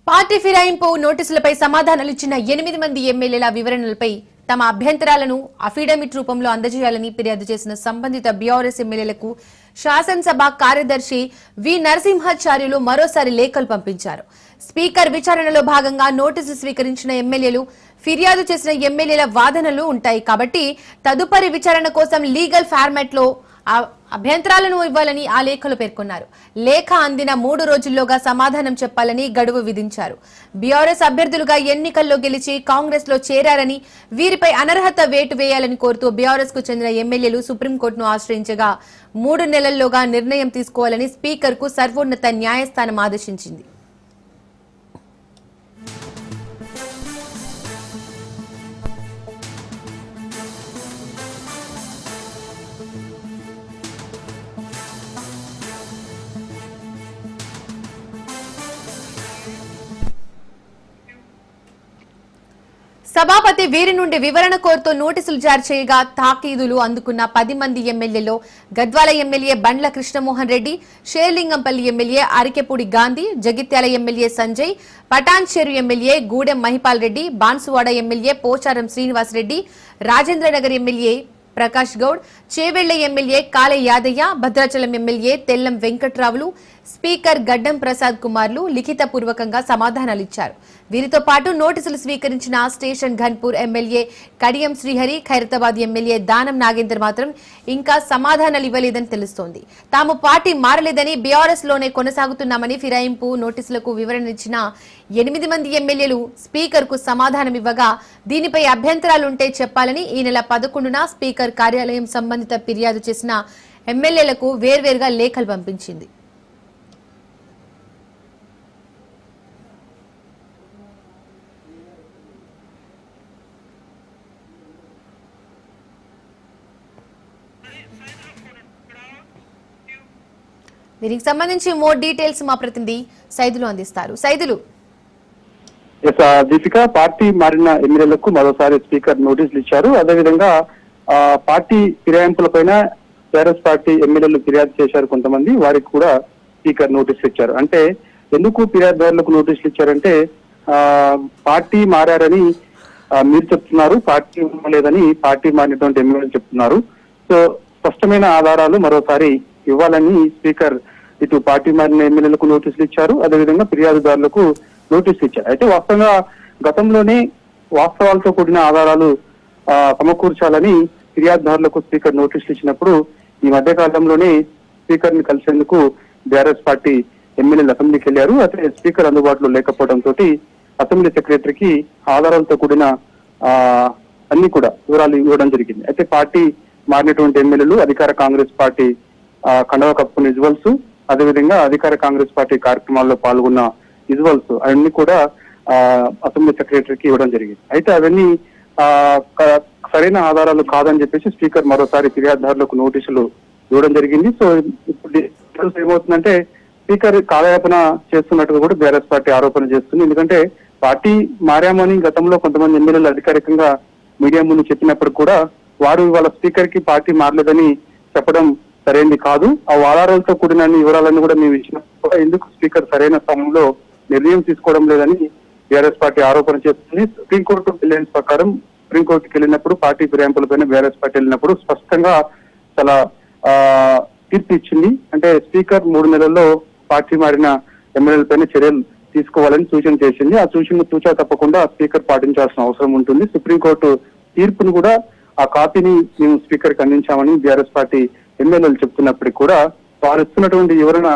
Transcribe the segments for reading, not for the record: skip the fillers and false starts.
Party ఫిరాయింపు నోటీసులపై సమాధానాలు ఇచ్చిన 8 మంది ఎమ్మెల్యేల వివరణలపై తమ అభ్యంతరాలను అఫిడవిట్ రూపంలో అందజేయాలని ఫిర్యాదు చేసిన సంబంధిత బీఆర్ఎస్ ఎమ్మెల్యేలకు శాసనసభ కార్యదర్శి వి నరసింహాచార్యులు మరోసారి లేఖలు పంపించారు. స్పీకర్ విచారణలో భాగంగా నోటీసులు స్వీకరించిన ఎమ్మెల్యేలు ఫిర్యాదు చేసిన ఎమ్మెల్యేల వాదనలు ఉంటాయి కాబట్టి తదుపరి విచారణ కోసం లీగల్ ఫార్మాట్ లో అభ్యంతరాలను ఇవ్వాలని ఆ లేఖలో పేర్కొన్నారు. లేఖ అందిన 3 రోజుల్లోగా సమాధానం చెప్పాలని గడువు విధించారు. బీఆర్ఎస్ అభ్యర్థులుగా ఎన్నికల్లో గెలిచి కాంగ్రెస్ లో చేరారని వీరిపై అనర్హత వేటు వేయాలని కోరుతూ బీఆర్ఎస్ కు చెందిన ఎమ్మెల్యేలు సుప్రీంకోర్టును ఆశ్రయించగా 3 నెలల్లోగా నిర్ణయం తీసుకోవాలని స్పీకర్ కు సర్వోన్నత న్యాయస్థానం ఆదేశించింది. సభాపతి వీరి నుండి వివరణ కోరుతూ నోటీసులు జారీ చేయగా తాకీదులు అందుకున్న 10 మంది ఎమ్మెల్యేలో Gadwal MLA Bandla Krishnamohan Reddy, Serilingampally MLA Arikepudi Gandhi, Jagtial MLA Sanjay, Patancheru MLA Gudem Mahipal Reddy, Banswada MLA Pocharam Srinivas Reddy, Rajendranagar MLA Prakash Goud, Chevella MLA Kale Yadaiah, Bhadrachalam MLA Tellam వెంకట్రావులు, స్పీకర్ గడ్డం ప్రసాద్ కుమార్లు లిఖితపూర్వకంగా సమాధానాలిచ్చారు. వీరితో పాటు నోటీసులు స్వీకరించిన Station Ghanpur MLA Kadiyam Srihari, Khairatabad MLA Danam Nagender మాత్రం ఇంకా సమాధానాలు ఇవ్వలేదని తెలుస్తోంది. తాము పార్టీ మారలేదని బీఆర్ఎస్ లోనే కొనసాగుతున్నామని ఫిరాయింపు నోటీసులకు వివరణ ఇచ్చిన 8 మంది ఎమ్మెల్యేలు స్పీకర్ కు సమాధానం ఇవ్వగా దీనిపై అభ్యంతరాలుంటే చెప్పాలని ఈ నెల 11న స్పీకర్ కార్యాలయం సంబంధిత ఫిర్యాదు చేసిన ఎమ్మెల్యేలకు వేర్వేరుగా లేఖలు పంపించింది. దీనికి సంబంధించి మోర్ డీటెయిల్స్ మా ప్రతినిధి సైదులు అందిస్తారు. సైదులు, దీపిక, పార్టీ మారిన ఎమ్మెల్యేలకు మరోసారి స్పీకర్ నోటీసులు ఇచ్చారు. అదేవిధంగా పార్టీ ఫిరాయింపులపైన టీఆర్ఎస్ పార్టీ ఎమ్మెల్యేలు ఫిర్యాదు చేశారు. కొంతమంది వారికి కూడా స్పీకర్ నోటీసులు ఇచ్చారు. అంటే ఎందుకు ఫిర్యాదుదారులకు నోటీసులు ఇచ్చారంటే పార్టీ మారని మీరు చెప్తున్నారు, పార్టీ లేదని పార్టీ మారినటువంటి ఎమ్మెల్యేలు చెప్తున్నారు. సో స్పష్టమైన ఆధారాలు మరోసారి ఇవ్వాలని స్పీకర్ ఇటు పార్టీ మారిన ఎమ్మెల్యేలకు నోటీసులు ఇచ్చారు. అదేవిధంగా ఫిర్యాదుదారులకు నోటీసులు ఇచ్చారు. అయితే వాస్తవంగా గతంలోనే వాస్తవాలతో కూడిన ఆధారాలు సమకూర్చాలని ఫిర్యాదుదారులకు స్పీకర్ నోటీసులు ఇచ్చినప్పుడు ఈ మధ్య కాలంలోనే స్పీకర్ ని కలిసేందుకు బీఆర్ఎస్ పార్టీ ఎమ్మెల్యేలు అసెంబ్లీకి వెళ్లారు. అయితే స్పీకర్ అందుబాటులో లేకపోవడంతో అసెంబ్లీ సెక్రటరీకి ఆధారాలతో కూడిన అన్ని కూడా వివరాలు ఇవ్వడం జరిగింది. అయితే పార్టీ మారినటువంటి ఎమ్మెల్యేలు అధికార కాంగ్రెస్ పార్టీ కండవ కప్పుకున్న విజువల్స్, అదేవిధంగా అధికార కాంగ్రెస్ పార్టీ కార్యక్రమాల్లో పాల్గొన్న విజువల్స్ అవన్నీ కూడా అసెంబ్లీ సెక్రటరీకి ఇవ్వడం జరిగింది. అయితే అవన్నీ సరైన ఆధారాలు కాదని చెప్పేసి స్పీకర్ మరోసారి ఫిర్యాదుదారులకు నోటీసులు ఇవ్వడం జరిగింది. సో ఇప్పుడు ఏమవుతుందంటే స్పీకర్ కాలయాపన చేస్తున్నట్టుగా కూడా బీఆర్ఎస్ పార్టీ ఆరోపణ చేస్తుంది. ఎందుకంటే పార్టీ మారామని గతంలో కొంతమంది ఎమ్మెల్యేలు అధికారికంగా మీడియా ముందు చెప్పినప్పుడు కూడా వారు వాళ్ళ స్పీకర్ కి పార్టీ మారలేదని చెప్పడం సరైనది కాదు. ఆ ఆధారాలతో కూడిన వివరాలను కూడా మేము ఇచ్చినప్పుడు ఎందుకు స్పీకర్ సరైన సమయంలో నిర్ణయం తీసుకోవడం లేదని బీఆర్ఎస్ పార్టీ ఆరోపణ చేస్తుంది. సుప్రీంకోర్టు గైడ్లైన్స్ ప్రకారం సుప్రీంకోర్టుకి వెళ్ళినప్పుడు పార్టీ ఫిరాయింపులపైన బీఆర్ఎస్ పార్టీ వెళ్ళినప్పుడు స్పష్టంగా చాలా తీర్పు ఇచ్చింది. అంటే స్పీకర్ 3 నెలల్లో పార్టీ మారిన ఎమ్మెల్యేలపైన చర్యలు తీసుకోవాలని సూచన చేసింది. ఆ సూచన తూచా తప్పకుండా స్పీకర్ పాటించాల్సిన అవసరం ఉంటుంది. సుప్రీంకోర్టు తీర్పును కూడా ఆ కాపీని మేము స్పీకర్ కి అందించామని బీఆర్ఎస్ పార్టీ ఎమ్మెల్యేలు చెప్తున్నప్పటికీ కూడా వారు ఇస్తున్నటువంటి వివరణ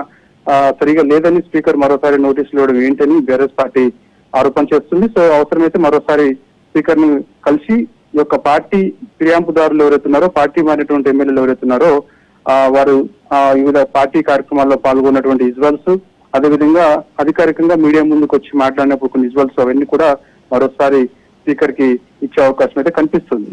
సరిగా లేదని స్పీకర్ మరోసారి నోటీసులు ఇవ్వడం ఏంటని బీఆర్ఎస్ పార్టీ ఆరోపణ చేస్తుంది. సో అవసరమైతే మరోసారి స్పీకర్ ని కలిసి ఈ యొక్క పార్టీ ఫిర్యాదుదారులు ఎవరైతున్నారో, పార్టీ మారినటువంటి ఎమ్మెల్యేలు ఎవరైతున్నారో వారు వివిధ పార్టీ కార్యక్రమాల్లో పాల్గొన్నటువంటి విజువల్స్, అదేవిధంగా అధికారికంగా మీడియా ముందుకు వచ్చి మాట్లాడినప్పుడు కొన్ని విజువల్స్ అవన్నీ కూడా మరోసారి స్పీకర్ కి ఇచ్చే అవకాశం అయితే కనిపిస్తుంది.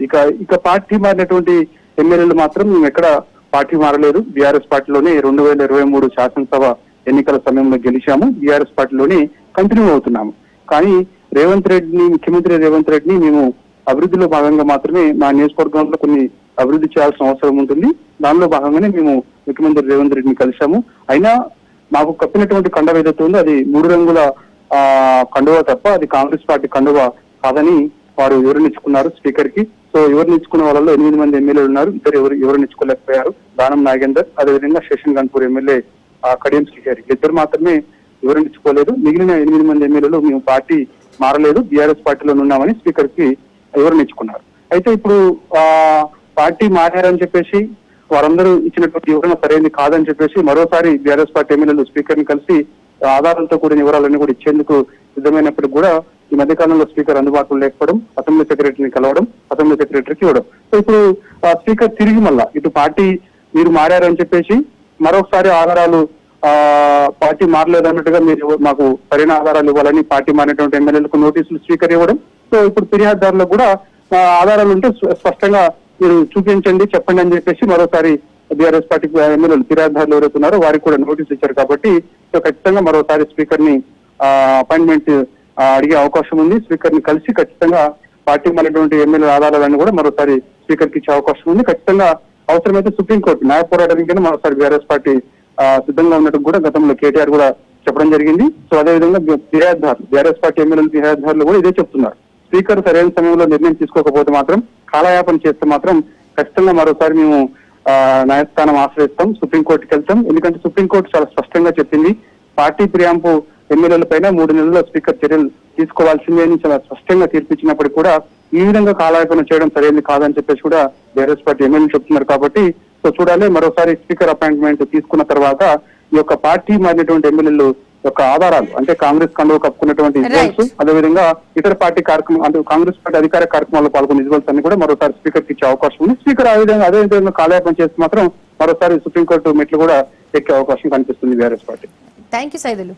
ఇక పార్టీ మారినటువంటి ఎమ్మెల్యేలు మాత్రం మేము ఎక్కడ పార్టీ మారలేదు, బీఆర్ఎస్ పార్టీలోనే 2023 శాసనసభ ఎన్నికల సమయంలో గెలిచాము, బీఆర్ఎస్ పార్టీలోనే కంటిన్యూ అవుతున్నాము. కానీ ముఖ్యమంత్రి రేవంత్ రెడ్డిని మేము అభివృద్ధిలో భాగంగా మాత్రమే మా నియోజకవర్గంలో కొన్ని అభివృద్ధి చేయాల్సిన అవసరం ఉంటుంది. దానిలో భాగంగానే మేము ముఖ్యమంత్రి రేవంత్ రెడ్డిని కలిశాము. అయినా మాకు కప్పినటువంటి కండ ఏదైతే ఉందో అది 3 రంగుల కండువా తప్ప అది కాంగ్రెస్ పార్టీ కండువా కాదని వారు వివరణించుకున్నారు స్పీకర్ కి. సో వివరణించుకున్న వాళ్ళలో 8 మంది ఎమ్మెల్యేలు ఉన్నారు, ఇద్దరు వివరణించుకోలేకపోయారు. దానం నాగేందర్, అదేవిధంగా శేషన్ గన్పూర్ ఎమ్మెల్యే కడియం శ్రీహరి, ఇద్దరు మాత్రమే వివరించుకోలేదు. మిగిలిన 8 మంది ఎమ్మెల్యేలు మేము పార్టీ మారలేదు, బీఆర్ఎస్ పార్టీలో ఉన్నామని స్పీకర్ కి వివరణించుకున్నారు. అయితే ఇప్పుడు పార్టీ మారారని చెప్పేసి వారందరూ ఇచ్చినటువంటి వివరణ సరైనది కాదని చెప్పేసి మరోసారి బీఆర్ఎస్ పార్టీ ఎమ్మెల్యేలు స్పీకర్ ని కలిసి ఆధారాలతో కూడిన వివరాలన్నీ కూడా ఇచ్చేందుకు సిద్ధమైనప్పటికీ కూడా ఈ మధ్య కాలంలో స్పీకర్ అందుబాటులో లేకపోవడం, అసెంబ్లీ సెక్రటరీని కలవడం, అసెంబ్లీ సెక్రటరీకి ఇవ్వడం. సో ఇప్పుడు స్పీకర్ తిరిగి మళ్ళా ఇటు పార్టీ మీరు మారారని చెప్పేసి మరొకసారి ఆధారాలు పార్టీ మారలేదన్నట్టుగా మీరు మాకు సరైన ఆధారాలు ఇవ్వాలని పార్టీ మారినటువంటి ఎమ్మెల్యేలకు నోటీసులు స్పీకర్ ఇవ్వడం. సో ఇప్పుడు ఫిర్యాదుదారులకు కూడా ఆధారాలు ఉంటే స్పష్టంగా మీరు చూపించండి, చెప్పండి అని చెప్పేసి మరోసారి బీఆర్ఎస్ పార్టీ ఎమ్మెల్యేలు ఫిర్యాదుదారులు ఎవరైతున్నారో వారికి కూడా నోటీస్ ఇచ్చారు. కాబట్టి సో ఖచ్చితంగా మరోసారి స్పీకర్ ని అపాయింట్మెంట్ అడిగే అవకాశం ఉంది. స్పీకర్ ని కలిసి ఖచ్చితంగా పార్టీ మారినటువంటి ఎమ్మెల్యే ఆధారాలను కూడా మరోసారి స్పీకర్ కి ఇచ్చే అవకాశం ఉంది. ఖచ్చితంగా అవసరమైతే సుప్రీంకోర్టు న్యాయ పోరాటానికి మరోసారి బీఆర్ఎస్ పార్టీ సిద్ధంగా ఉన్నట్టు కూడా గతంలో కేటీఆర్ కూడా చెప్పడం జరిగింది. సో అదేవిధంగా ఫిర్యాదుదారులు, బీఆర్ఎస్ పార్టీ ఎమ్మెల్యేలు ఫిర్యాదుదారులు కూడా ఇదే చెప్తున్నారు. స్పీకర్ సరైన సమయంలో నిర్ణయం తీసుకోకపోతే మాత్రం, కాలయాపన చేస్తే మాత్రం ఖచ్చితంగా మరోసారి మేము న్యాయస్థానం ఆశ్రయిస్తాం, సుప్రీంకోర్టుకి వెళ్తాం. ఎందుకంటే సుప్రీంకోర్టు చాలా స్పష్టంగా చెప్పింది, పార్టీ ఫిర్యాదు ఎమ్మెల్యేల పైన 3 నెలల్లో స్పీకర్ చర్యలు తీసుకోవాల్సిందే అని చాలా స్పష్టంగా తీర్పిచ్చినప్పటికీ కూడా ఈ విధంగా కాలయాపన చేయడం సరైనది కాదని చెప్పేసి కూడా బీఆర్ఎస్ పార్టీ ఎమ్మెల్యేలు చెప్తున్నారు. కాబట్టి సో చూడాలి, మరోసారి స్పీకర్ అపాయింట్మెంట్ తీసుకున్న తర్వాత ఈ యొక్క పార్టీ మారినటువంటి ఎమ్మెల్యేలు యొక్క ఆధారాలు, అంటే కాంగ్రెస్ కండువ కప్పుకున్నటువంటి విజువల్స్, అదేవిధంగా ఇతర పార్టీ కార్యక్రమం అంటే కాంగ్రెస్ పార్టీ అధికార కార్యక్రమాల్లో పాల్గొన్న విజువల్స్ అన్ని కూడా మరోసారి స్పీకర్ కి ఇచ్చే అవకాశం ఉంది. స్పీకర్ అదే విధంగా కాలయాపన చేస్తే మాత్రం మరోసారి సుప్రీంకోర్టు మెట్లు కూడా ఎక్కే అవకాశం కనిపిస్తుంది BRS party. Thank you Saidulu.